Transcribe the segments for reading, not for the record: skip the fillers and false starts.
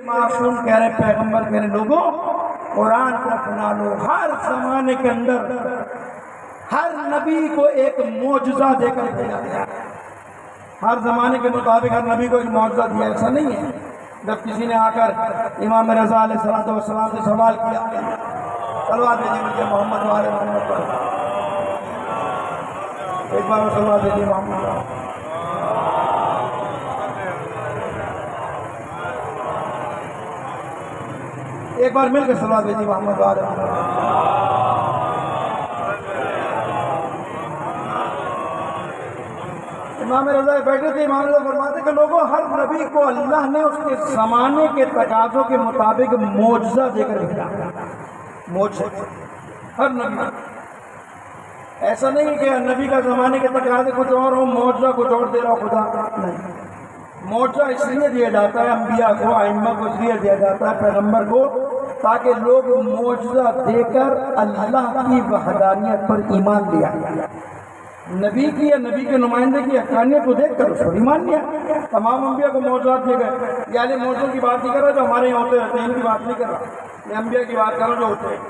معصوم کہہ رہے پیغمبر کہہ رہے لوگوں قرآن کو اپنا لو. ہر زمانے کے اندر ہر نبی کو ایک معجزہ دے کر بھیجا گیا. ہر زمانے کے مطابق ہر نبی کو ایک معجزہ دیا. ایسا نہیں ہے جب کسی نے آ کر امام رضا علیہ السلام سے سوال کیا صلوات بھیجیے مجھے محمد والے محمد پر. ایک بار صلوات بھیجیے محمد. ایک بار مل کے صلوات بھیجیے محمد والے محمد. امام رضا بیٹھے تھے. امام رضا فرماتے کہ لوگوں ہر نبی کو اللہ نے اس کے زمانے کے تقاضوں کے مطابق معجزہ دے کر بھیجا. معجزہ ہر نبی. ایسا نہیں کہ نبی کا زمانے کے تقاضے کچھ اور ہو معجزہ کچھ اور دے رہا خدا. نہیں, معجزہ اس لیے دیا جاتا ہے انبیاء کو ائمہ کو اس لیے دیا جاتا ہے پیغمبر کو تاکہ لوگ معجزہ دے کر اللہ کی وحدانیت پر ایمان لیا. نبی کی یا نبی کے نمائندے کی حقانیت کو دیکھ کر اس پر ایمان لیا. تمام انبیاء کو معجزات دیے گئے. یعنی معجزوں کی بات نہیں کر رہا جو ہمارے یہاں ہوتے رہتے ہیں, ان کی بات نہیں کر رہا. یہ انبیاء کی بات کر رہا جو ہوتے ہیں.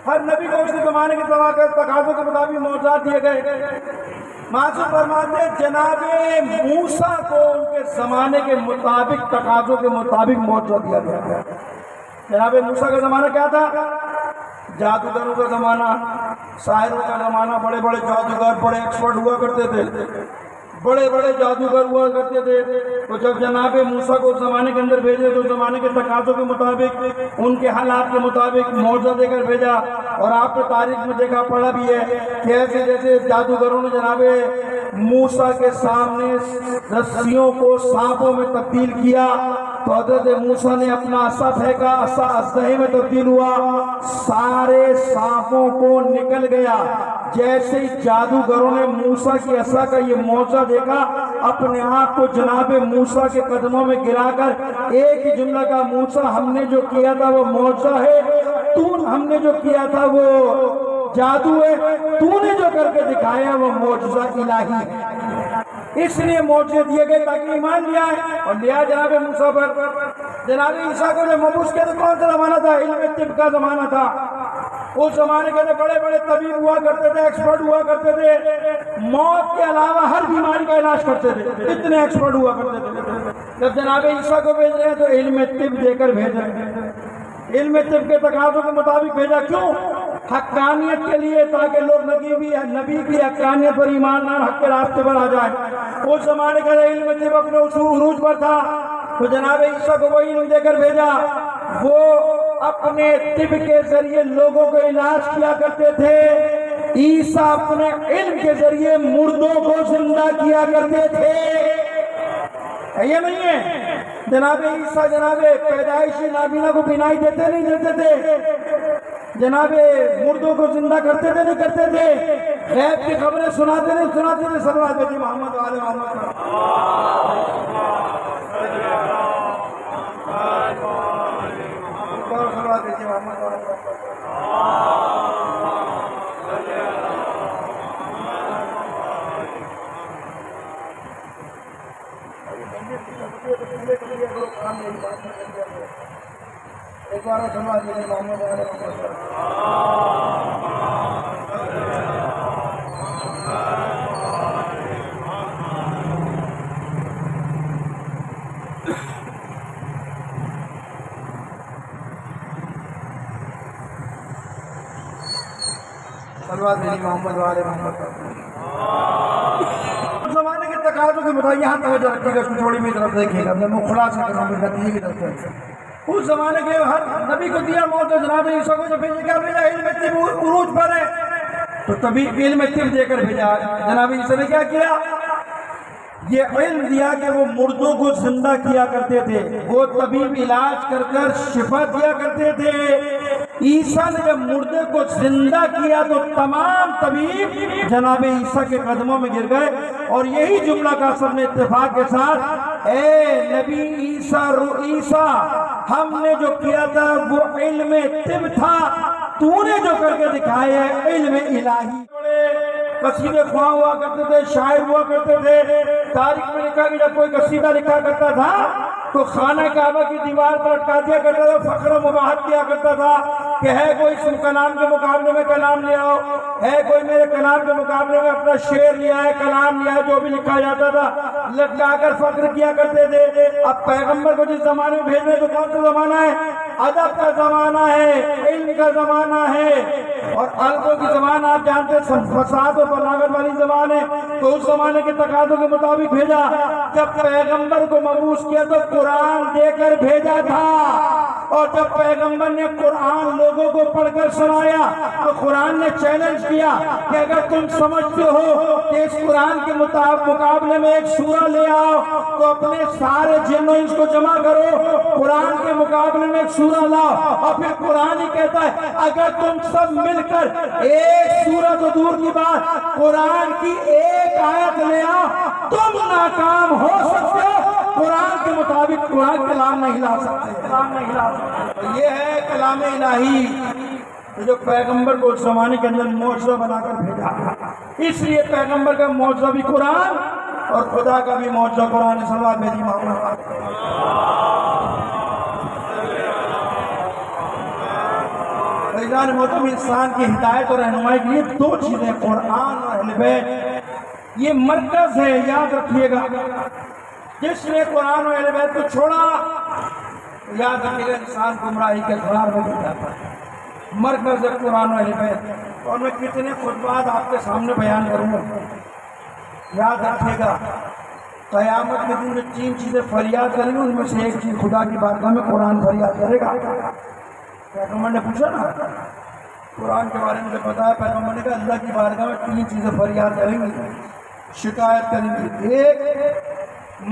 ہر نبی کو اس کے زمانے کے تقاضوں کے مطابق معجزات دیے گئے. معصوم فرماتے ہیں جناب موسیٰ کو ان کے زمانے کے مطابق تقاضوں کے مطابق معجزہ دیا گیا. جناب موسیٰ کا زمانہ کیا تھا؟ جادوگروں کا زمانہ, ساحروں کا زمانہ. بڑے بڑے جادوگر بڑے ایکسپرٹ ہوا کرتے تھے. بڑے بڑے جادوگر ہوا کرتے تھے. تو جب جناب موسیٰ کو اس زمانے کے اندر بھیجے تو زمانے کے تقاضوں کے مطابق ان کے حالات کے مطابق معجزہ دے کر بھیجا. اور آپ نے تاریخ میں دیکھا پڑھا بھی ہے کہ ایسے جیسے جادوگروں نے جناب موسیٰ کے سامنے رسیوں کو سانپوں میں تبدیل کیا تو حضرت موسیٰ نے اپنا عصا پھینکا, عصا اژدہے میں تبدیل ہوا, سارے سانپوں کو نکل گیا. جیسے ہی جادوگروں نے موسیٰ کی عصا کا یہ معجزہ دیکھا اپنے آپ کو جناب موسیٰ کے قدموں میں گرا کر ایک ہی جملہ کا موسیٰ ہم نے جو کیا تھا وہ معجزہ ہے, ہم نے جو کیا تھا وہ جادو ہے, تو نے جو کر کے دکھایا وہ معجزہ الہی ہے. اس لیے معجزے دیے گئے تاکہ ایمان لیا ہے. اور لیا جناب موسیٰ پر. جناب عیسیٰ کو جو مبعوث کیا تو کون سا زمانہ تھا؟ علم طب کا زمانہ تھا. اس زمانے کے بڑے بڑے طبیب ہوا کرتے تھے, ایکسپرٹ ہوا کرتے تھے. موت کے علاوہ ہر بیماری کا علاج کرتے تھے. اتنے ایکسپرٹ ہوا کرتے تھے. جب جناب عیسیٰ کو بھیج رہے ہیں تو علم طب دے کر بھیج رہے ہیں. علم طب کے تقاضوں کے مطابق بھیجا. کیوں؟ حقانیت کے لیے, تاکہ لوگ نبی کی حقانیت پر ایمان نہ حق کے راستے پر آ جائیں. اس زمانے کا علم طب اپنے عروج پر تھا تو جناب عیسیٰ کو وہ علم دے کر بھیجا. وہ اپنے طب کے ذریعے لوگوں کو علاج کیا کرتے تھے. عیسیٰ اپنے علم کے ذریعے مردوں کو زندہ کیا کرتے تھے. یہ نہیں ہے جناب عیسیٰ جناب پیدائشی نابینا کو بینائی دیتے نہیں دیتے تھے. جناب مردوں کو زندہ کرتے تھے نہیں کرتے تھے. غیب کی خبریں سناتے نہیں سناتے تھے. صلوات بھیجیے محمد والے محمد. صلوات بھیجیے محمد والے محمد. ایک بار صلوات بھیجیے محمد والے محمد. صلوات بھیجیے محمد والے محمد. زمانے کے تقاضوں کے مطابق یہاں توجہ رکھیے گا, اس کو تھوڑی بھی طرف دیکھیے گا. میں خلاصہ کروں گا نتیجے کی طرف. اس زمانے کے ہر نبی کو دیا موجود جناب عیسیٰ کو جو بھیجے کیا بھیجا؟ علم طب عروج پر ہے تو تبھی علم طب دے کر بھیجا. جناب عیسیٰ نے کیا کیا؟ یہ علم دیا کہ وہ مردوں کو زندہ کیا کرتے تھے. وہ طبیب علاج کر کر شفا دیا کرتے تھے. عیسیٰ نے جب مردے کو زندہ کیا تو تمام طبیب جناب عیسیٰ کے قدموں میں گر گئے اور یہی جملہ کا سب نے اتفاق کے ساتھ اے نبی عیسیٰ ہم نے جو کیا تھا وہ علم طب تھا, تو نے جو کر کے دکھایا ہے علم الہی. قصیدے خواہ ہوا کرتے تھے, شاعر ہوا کرتے تھے. تاریخ میں لکھا کہ جب کوئی قصیدہ لکھا کرتا تھا تو خانہ کعبہ کی دیوار پر اٹکا دیا کرتا تھا، فخر و مباحت کیا کرتا تھا کہ ہے کوئی کلام کے مقابلے میں کلام لے آؤ، ہے کوئی میرے کلام کے مقابلے میں اپنا شعر لیا ہے، کلام لیا ہے، جو بھی لکھا جاتا تھا لٹکا کر فخر کیا کرتے تھے۔ اب پیغمبر کو جس زمانے میں بھیجنے تو کون سا زمانہ ہے؟ ادب کا زمانہ ہے، علم کا زمانہ ہے، اور الگو کی زبان آپ جانتے ہیں فساد اور بلاغت والی زبان ہے، تو اس زمانے کے تقاضوں کے مطابق بھیجا۔ جب پیغمبر کو مبعوث کیا تو قرآن دے کر بھیجا تھا، اور جب پیغمبر نے قرآن لوگوں کو پڑھ کر سنایا تو قرآن نے چیلنج کیا کہ اگر تم سمجھتے ہو کہ اس قرآن کے مقابلے میں ایک سورہ لے آؤ تو اپنے سارے جن و انس کو جمع کرو، قرآن کے مقابلے میں ایک سورہ لاؤ، اور پھر قرآن ہی کہتا ہے اگر تم سب مل کر ایک سورہ تو دور کی بات قرآن کی ایک آیت لے آؤ تم ناکام ہو سکتے ہو، قرآن کے مطابق قرآن کلام نہیں لا سکتے۔ یہ ہے کلام الہی جو پیغمبر کو اس زمانے کے اندر معجزہ بنا کر بھیجا، اس لیے پیغمبر کا معجزہ بھی قرآن اور خدا کا بھی معجزہ قرآن۔ صلوات بھیجی محمد۔ فیضان محترم، انسان کی ہدایت اور رہنمائی کے لیے دو چیزیں قرآن اور اہل بیت، یہ مرکز ہے، یاد رکھیے گا۔ جس نے قرآن اور اہل بیت کو چھوڑا یاد رکھیے گا انسان گمراہی کے خار میں گر جاتا ہے۔ مرکز ہے قرآن و اہل بیت، اور میں کتنے خطبات آپ کے سامنے بیان کروں گا۔ یاد رکھیے گا قیامت کے دن میں 3 چیزیں فریاد کریں گے، ان میں سے ایک چیز خدا کی بارگاہ میں قرآن فریاد کرے گا۔ پیغمبر نے پوچھا نا قرآن کے بارے میں مجھے پتا ہے، پیغمبر نے کہا اللہ کی بارگاہ میں 3 چیزیں فریاد کریں گی، شکایت کریں گی۔ ایک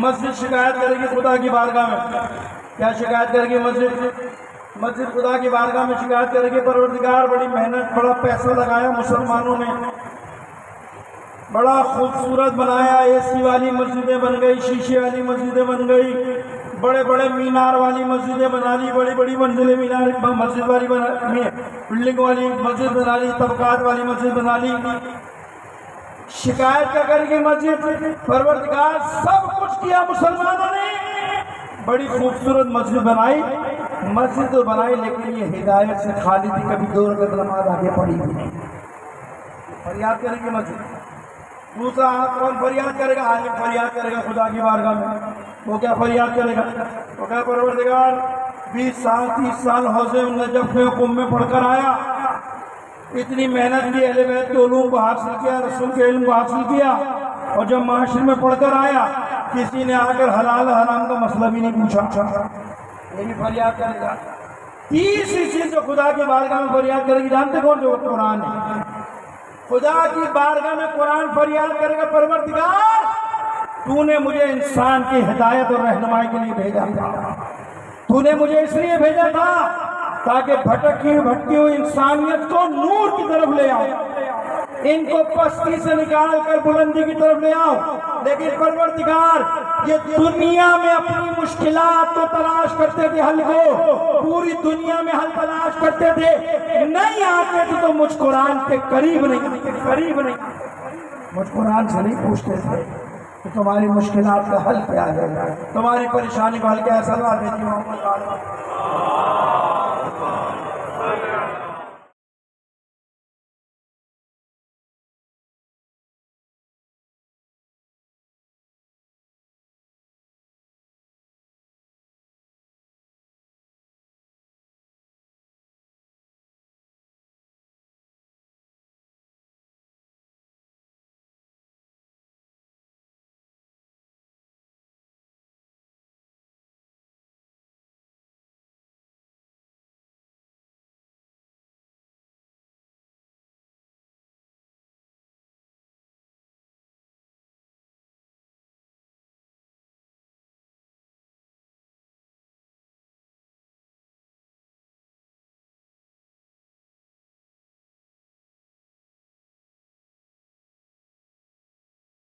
مسجد شکایت کرے گی خدا کی بارگاہ میں، کیا شکایت کرے گی؟ مسجد خدا کی بارگاہ میں شکایت کرے گی پروردگار بڑی محنت بڑا پیسہ لگایا مسلمانوں نے، بڑا خوبصورت بنایا، اے سی والی مسجدیں بن گئی، شیشے والی مسجدیں بن گئی، بڑے بڑے مینار والی مسجدیں بنا لی، بڑی بڑی منزلیں مینار مسجد والی بلڈنگ والی مسجد بنا لی، طبقات والی مسجد بنا لی۔ شکایت کیا کرے گی مسجد؟ پروردگار سب کچھ کیا مسلمانوں نے، بڑی خوبصورت مسجد بنائی، مسجد تو بنائی لیکن یہ ہدایت سے خالی تھی، کبھی 2 رکعت نماز آگے پڑھی بھی نہیں۔ فریاد کرے گی مسجد۔ دوسرا کون فریاد کرے گا؟ عالم فریاد کرے گا خدا کی بارگاہ میں۔ وہ کیا فریاد کرے گا؟ وہ کہا پروردگار 20 سال 30 سال حوض نجف میں قم میں پڑھ کر آیا، اتنی محنت کی، اہل بیت کے علوم کو حاصل کیا، رسول کے علم کو حاصل کیا، اور جب معاشرے میں پڑھ کر آیا کسی نے آ کر حلال حرام کا مسئلہ بھی نہیں پوچھا، یہ بھی فریاد کرے گا۔ تیسری چیز جو خدا کی بارگاہ میں فریاد کرے گی جانتے کون؟ جو قرآن ہے۔ خدا کی بارگاہ میں قرآن فریاد کرے گا پروردگار تو نے مجھے انسان کی ہدایت اور رہنمائی کے لیے بھیجا تھا، تو نے مجھے اس لیے بھیجا تھا تاکہ بھٹکی ہوئی انسانیت کو نور کی طرف لے آؤ، ان کو پستی سے نکال کر بلندی کی طرف لے آؤ۔ لیکن پروردگار یہ دنیا میں اپنی مشکلات کو تلاش کرتے تھے، حل کو پوری دنیا میں حل تلاش کرتے تھے، نہیں آتے تھے تو مجھ قرآن کے قریب نہیں، مجھ قرآن سے نہیں پوچھتے تھے کہ تمہاری مشکلات کا حل کیا ہے، تمہاری پریشانی کا حل کیا ہے۔ صلوات بھیجی محمد۔